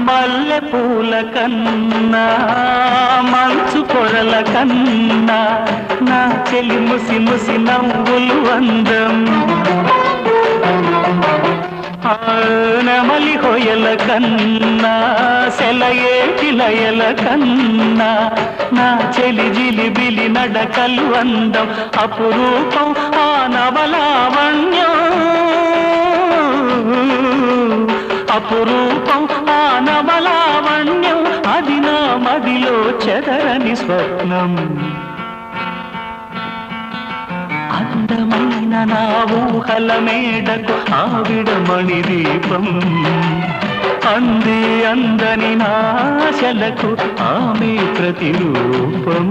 మల్లె పూల కన్నా మంచు పొరల కన్నా నా చెలి ముసి ముసి నవ్వులు అందం నెమలి హొయల కన్నా సెలయేటి లయల కన్నా నా చెలి జిలిబిలి నడకలు అందం అపురూపం ఆ నవలావణ్యం అపురూపం ఆ నవలావణ్యం అది నా మదిలో చెదరని స్వప్నం అందమైన నా ఊహల మేడకు ఆవిడమణి దీపం అంది అందని నాశలకు ఆమె ప్రతిరూపం